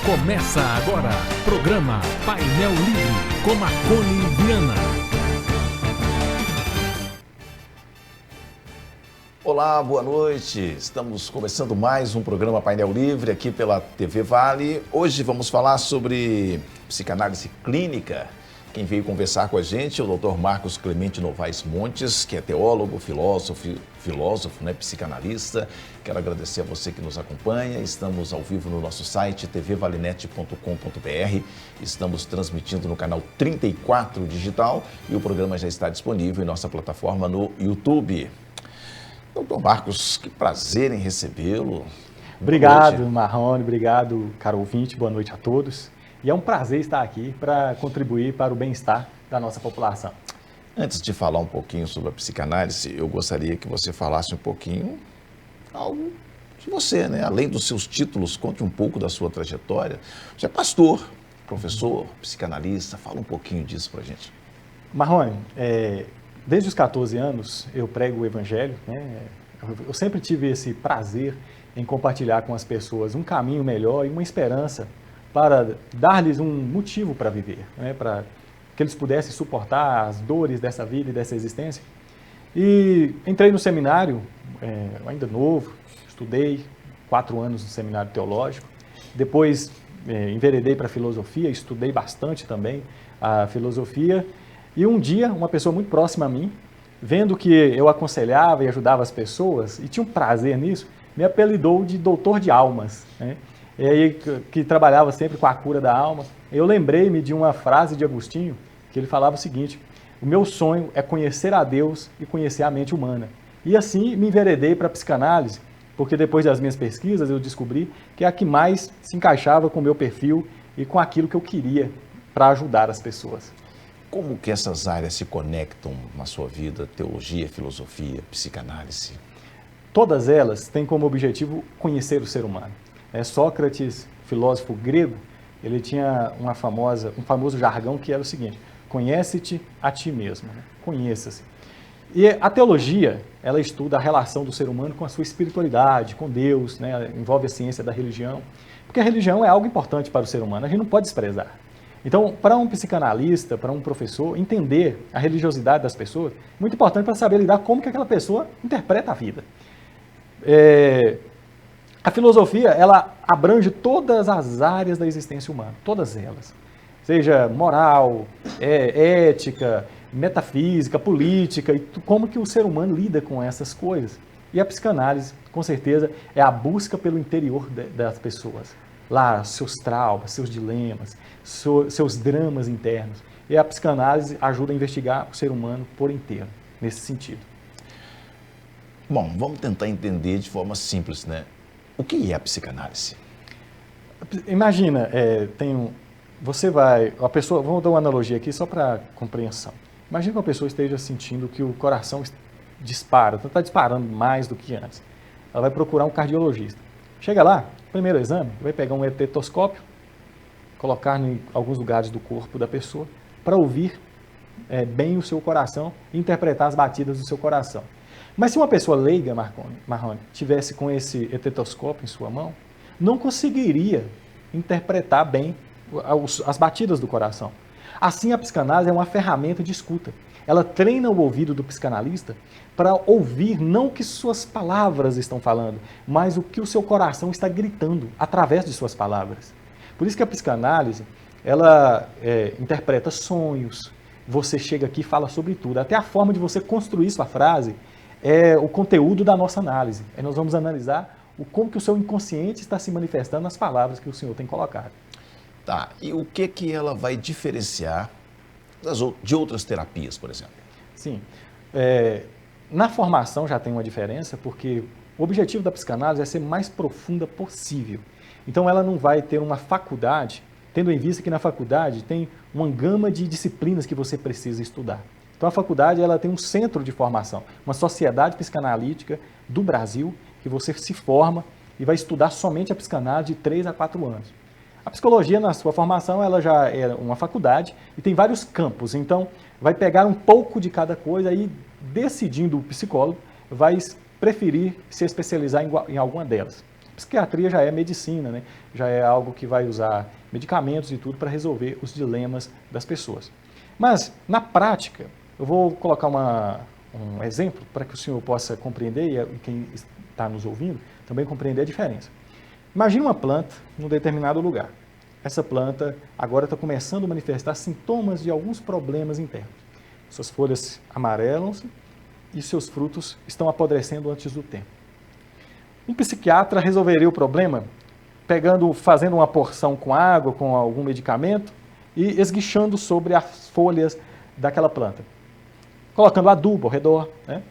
Começa agora, programa Painel Livre, com Marconi Viana. Olá, boa noite. Estamos começando mais um programa Painel Livre aqui pela TV Vale. Hoje vamos falar sobre psicanálise clínica. Quem veio conversar com a gente é o Dr. Marcos Clemente Novaes Montes, que é teólogo, filósofo, psicanalista. Quero agradecer a você que nos acompanha. Estamos ao vivo no nosso site tvvalenet.com.br. Estamos transmitindo no canal 34 Digital e o programa já está disponível em nossa plataforma no YouTube. Doutor Marcos, que prazer em recebê-lo. Obrigado, Marrone, obrigado, caro ouvinte, boa noite a todos. E é um prazer estar aqui para contribuir para o bem-estar da nossa população. Antes de falar um pouquinho sobre a psicanálise, eu gostaria que você falasse um pouquinho algo de você, né? Além dos seus títulos, conte um pouco da sua trajetória. Você é pastor, professor, psicanalista, fala um pouquinho disso para a gente. Marrone, desde os 14 anos eu prego o Evangelho, né? Eu sempre tive esse prazer em compartilhar com as pessoas um caminho melhor e uma esperança para dar-lhes um motivo para viver, né? Para que eles pudessem suportar as dores dessa vida e dessa existência. E entrei no seminário, ainda novo, estudei 4 anos no seminário teológico, depois enveredei para a filosofia, estudei bastante também a filosofia, e um dia uma pessoa muito próxima a mim, vendo que eu aconselhava e ajudava as pessoas, e tinha um prazer nisso, me apelidou de doutor de almas, né? E aí, que trabalhava sempre com a cura da alma. Eu lembrei-me de uma frase de Agostinho, que ele falava o seguinte: o meu sonho é conhecer a Deus e conhecer a mente humana. E assim me enveredei para a psicanálise, porque depois das minhas pesquisas eu descobri que é a que mais se encaixava com o meu perfil e com aquilo que eu queria para ajudar as pessoas. Como que essas áreas se conectam na sua vida? Teologia, filosofia, psicanálise? Todas elas têm como objetivo conhecer o ser humano. Sócrates, filósofo grego, ele tinha um famoso jargão que era o seguinte: conhece-te a ti mesmo, né? Conheça-se. E a teologia, ela estuda a relação do ser humano com a sua espiritualidade, com Deus, né? Envolve a ciência da religião, porque a religião é algo importante para o ser humano, a gente não pode desprezar. Então, para um psicanalista, para um professor, entender a religiosidade das pessoas, é muito importante para saber lidar como que aquela pessoa interpreta a vida. A filosofia, ela abrange todas as áreas da existência humana, todas elas. Seja moral, ética, metafísica, política, e como que o ser humano lida com essas coisas. E a psicanálise, com certeza, é a busca pelo interior das pessoas. Lá, seus traumas, seus dilemas, seus dramas internos. E a psicanálise ajuda a investigar o ser humano por inteiro, nesse sentido. Bom, vamos tentar entender de forma simples, né? O que é a psicanálise? Imagina, vamos dar uma analogia aqui só para compreensão. Imagina que uma pessoa esteja sentindo que o coração dispara, está disparando mais do que antes. Ela vai procurar um cardiologista. Chega lá, primeiro exame, vai pegar um estetoscópio, colocar em alguns lugares do corpo da pessoa, para ouvir bem o seu coração e interpretar as batidas do seu coração. Mas se uma pessoa leiga, Marrone, tivesse com esse estetoscópio em sua mão, não conseguiria interpretar bem as batidas do coração. Assim, a psicanálise é uma ferramenta de escuta. Ela treina o ouvido do psicanalista para ouvir não o que suas palavras estão falando, mas o que o seu coração está gritando através de suas palavras. Por isso que a psicanálise, ela interpreta sonhos, você chega aqui e fala sobre tudo. Até a forma de você construir sua frase é o conteúdo da nossa análise. Aí nós vamos analisar como que o seu inconsciente está se manifestando nas palavras que o senhor tem colocado. Tá, e o que ela vai diferenciar de outras terapias, por exemplo? Sim, na formação já tem uma diferença, porque o objetivo da psicanálise é ser mais profunda possível. Então ela não vai ter uma faculdade, tendo em vista que na faculdade tem uma gama de disciplinas que você precisa estudar. Então a faculdade ela tem um centro de formação, uma sociedade psicanalítica do Brasil, que você se forma e vai estudar somente a psicanálise de 3 a 4 anos. A psicologia, na sua formação, ela já é uma faculdade e tem vários campos, então vai pegar um pouco de cada coisa e, decidindo o psicólogo, vai preferir se especializar em alguma delas. Psiquiatria já é medicina, né? Já é algo que vai usar medicamentos e tudo para resolver os dilemas das pessoas. Mas, na prática, eu vou colocar um exemplo para que o senhor possa compreender e quem está nos ouvindo também compreender a diferença. Imagine uma planta num determinado lugar. Essa planta agora está começando a manifestar sintomas de alguns problemas internos. Suas folhas amarelam-se e seus frutos estão apodrecendo antes do tempo. Um psiquiatra resolveria o problema fazendo uma porção com água, com algum medicamento e esguichando sobre as folhas daquela planta, colocando adubo ao redor, né?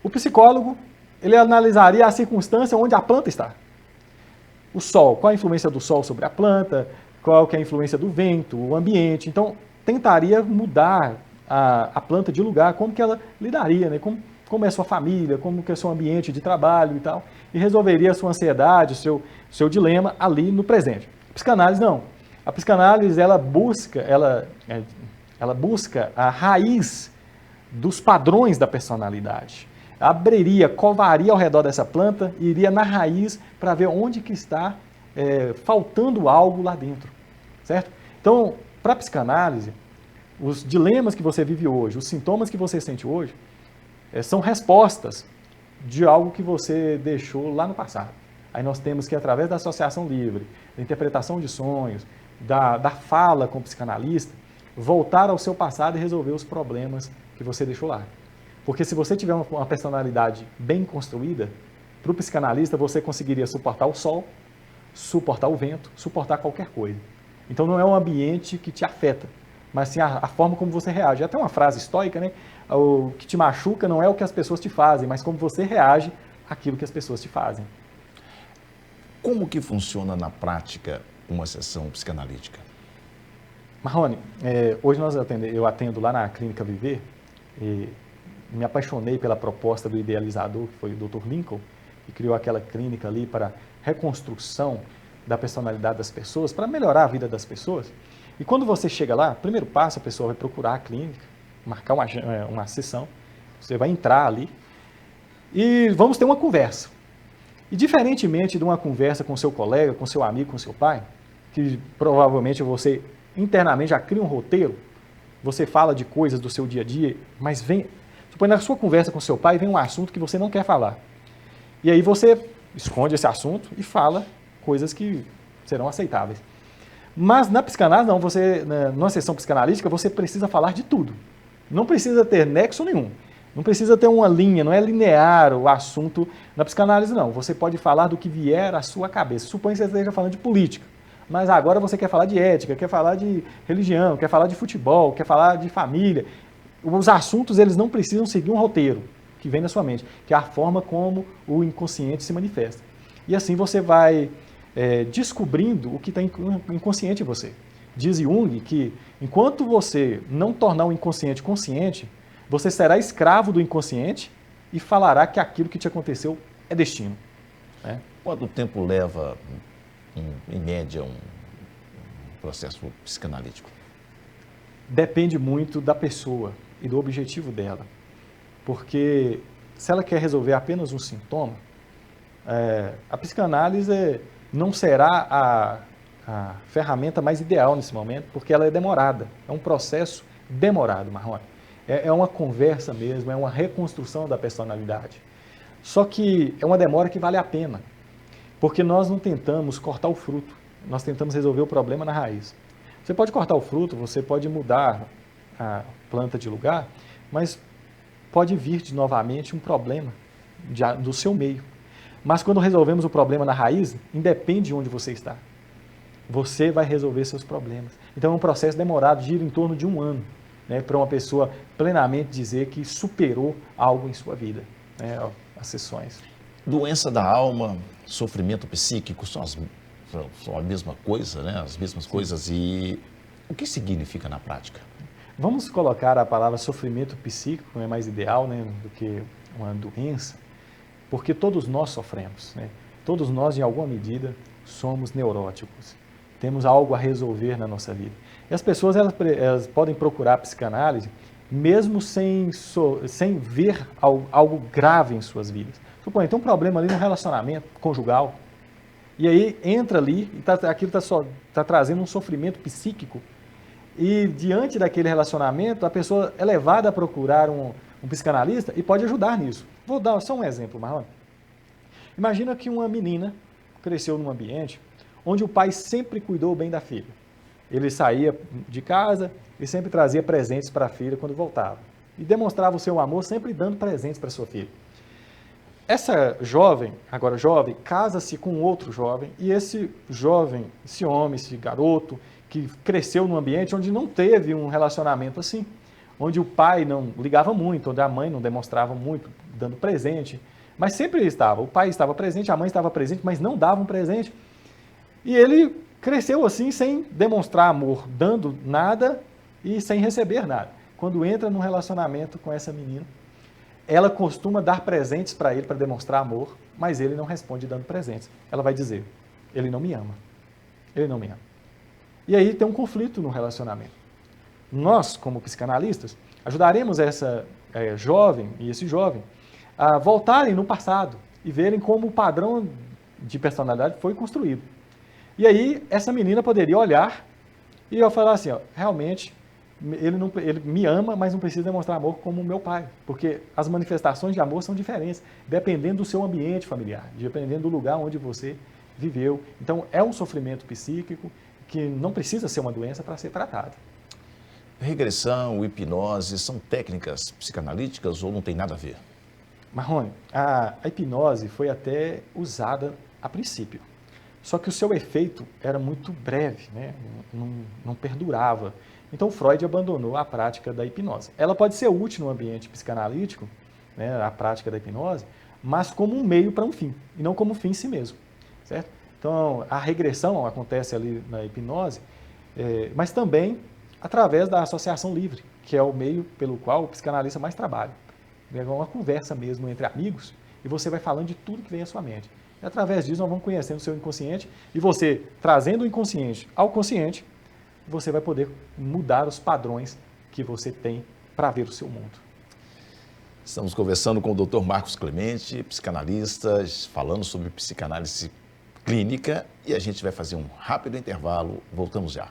O psicólogo, ele analisaria a circunstância onde a planta está. O sol, qual a influência do sol sobre a planta, qual que é a influência do vento, o ambiente. Então, tentaria mudar a planta de lugar, como que ela lidaria, né? Como é a sua família, como que é o seu ambiente de trabalho e tal, e resolveria a sua ansiedade, o seu dilema ali no presente. A psicanálise não. A psicanálise, ela busca a raiz dos padrões da personalidade. Abriria, covaria ao redor dessa planta e iria na raiz para ver onde que está faltando algo lá dentro, certo? Então, para a psicanálise, os dilemas que você vive hoje, os sintomas que você sente hoje, são respostas de algo que você deixou lá no passado. Aí nós temos que, através da associação livre, da interpretação de sonhos, da fala com o psicanalista, voltar ao seu passado e resolver os problemas que você deixou lá. Porque se você tiver uma personalidade bem construída, para o psicanalista você conseguiria suportar o sol, suportar o vento, suportar qualquer coisa. Então não é um ambiente que te afeta, mas sim a forma como você reage. Até uma frase estoica, né? O que te machuca não é o que as pessoas te fazem, mas como você reage àquilo que as pessoas te fazem. Como que funciona na prática uma sessão psicanalítica? Marrone, hoje eu atendo lá na Clínica Viver e me apaixonei pela proposta do idealizador, que foi o Dr. Lincoln, que criou aquela clínica ali para reconstrução da personalidade das pessoas, para melhorar a vida das pessoas. E quando você chega lá, primeiro passo, a pessoa vai procurar a clínica, marcar uma sessão, você vai entrar ali e vamos ter uma conversa. E diferentemente de uma conversa com seu colega, com seu amigo, com seu pai, que provavelmente você internamente já cria um roteiro, você fala de coisas do seu dia a dia, mas suponha na sua conversa com seu pai vem um assunto que você não quer falar. E aí você esconde esse assunto e fala coisas que serão aceitáveis. Mas na psicanálise não, numa sessão psicanalítica você precisa falar de tudo. Não precisa ter nexo nenhum. Não precisa ter uma linha, não é linear o assunto. Na psicanálise não, você pode falar do que vier à sua cabeça. Suponha que você esteja falando de política, mas agora você quer falar de ética, quer falar de religião, quer falar de futebol, quer falar de família. Os assuntos, eles não precisam seguir um roteiro que vem na sua mente, que é a forma como o inconsciente se manifesta. E assim você vai descobrindo o que está inconsciente em você. Diz Jung que enquanto você não tornar o inconsciente consciente, você será escravo do inconsciente e falará que aquilo que te aconteceu é destino. Né? Quanto tempo leva, em média, um processo psicanalítico? Depende muito da pessoa e do objetivo dela. Porque se ela quer resolver apenas um sintoma, a psicanálise não será a ferramenta mais ideal nesse momento, porque ela é demorada. É um processo demorado, Marrone. É uma conversa mesmo, é uma reconstrução da personalidade. Só que é uma demora que vale a pena, porque nós não tentamos cortar o fruto, nós tentamos resolver o problema na raiz. Você pode cortar o fruto, você pode mudar a planta de lugar, mas pode vir novamente um problema do seu meio. Mas quando resolvemos o problema na raiz, independe de onde você está. Você vai resolver seus problemas. Então é um processo demorado, gira em torno de 1 ano, né, para uma pessoa plenamente dizer que superou algo em sua vida, né, as sessões. Doença da alma, sofrimento psíquico são a mesma coisa, né? As mesmas coisas. E o que significa na prática? Vamos colocar a palavra sofrimento psíquico, é mais ideal, né, do que uma doença, porque todos nós sofremos, né? Todos nós, em alguma medida, somos neuróticos. Temos algo a resolver na nossa vida. E as pessoas elas podem procurar a psicanálise mesmo sem ver algo grave em suas vidas. Suponha, tem um problema ali no relacionamento conjugal, E aí entra ali, e aquilo está trazendo um sofrimento psíquico, e diante daquele relacionamento, a pessoa é levada a procurar um psicanalista e pode ajudar nisso. Vou dar só um exemplo, Marlon. Imagina que uma menina cresceu num ambiente onde o pai sempre cuidou bem da filha. Ele saía de casa e sempre trazia presentes para a filha quando voltava. E demonstrava o seu amor sempre dando presentes para sua filha. Essa jovem, agora jovem, casa-se com outro jovem, e esse jovem, esse homem, esse garoto, que cresceu num ambiente onde não teve um relacionamento assim, onde o pai não ligava muito, onde a mãe não demonstrava muito, dando presente, mas sempre estava, o pai estava presente, a mãe estava presente, mas não dava um presente. E ele cresceu assim, sem demonstrar amor, dando nada e sem receber nada. Quando entra num relacionamento com essa menina, ela costuma dar presentes para ele para demonstrar amor, mas ele não responde dando presentes. Ela vai dizer, ele não me ama. Ele não me ama. E aí tem um conflito no relacionamento. Nós, como psicanalistas, ajudaremos essa jovem e esse jovem a voltarem no passado e verem como o padrão de personalidade foi construído. E aí essa menina poderia olhar e eu falar assim, ó, realmente ele me ama, mas não precisa demonstrar amor como o meu pai, porque as manifestações de amor são diferentes, dependendo do seu ambiente familiar, dependendo do lugar onde você viveu. Então é um sofrimento psíquico que não precisa ser uma doença para ser tratado. Regressão, hipnose, são técnicas psicanalíticas ou não tem nada a ver? Marrone, a hipnose foi até usada a princípio, só que o seu efeito era muito breve, né? Não perdurava. Então Freud abandonou a prática da hipnose. Ela pode ser útil no ambiente psicanalítico, né, a prática da hipnose, mas como um meio para um fim, e não como fim em si mesmo, certo? Então a regressão acontece ali na hipnose, mas também através da associação livre, que é o meio pelo qual o psicanalista mais trabalha. É uma conversa mesmo entre amigos e você vai falando de tudo que vem à sua mente. E através disso nós vamos conhecendo o seu inconsciente e você, trazendo o inconsciente ao consciente, você vai poder mudar os padrões que você tem para ver o seu mundo. Estamos conversando com o Dr. Marcos Clemente, psicanalista, falando sobre psicanálise clínica e a gente vai fazer um rápido intervalo. Voltamos já.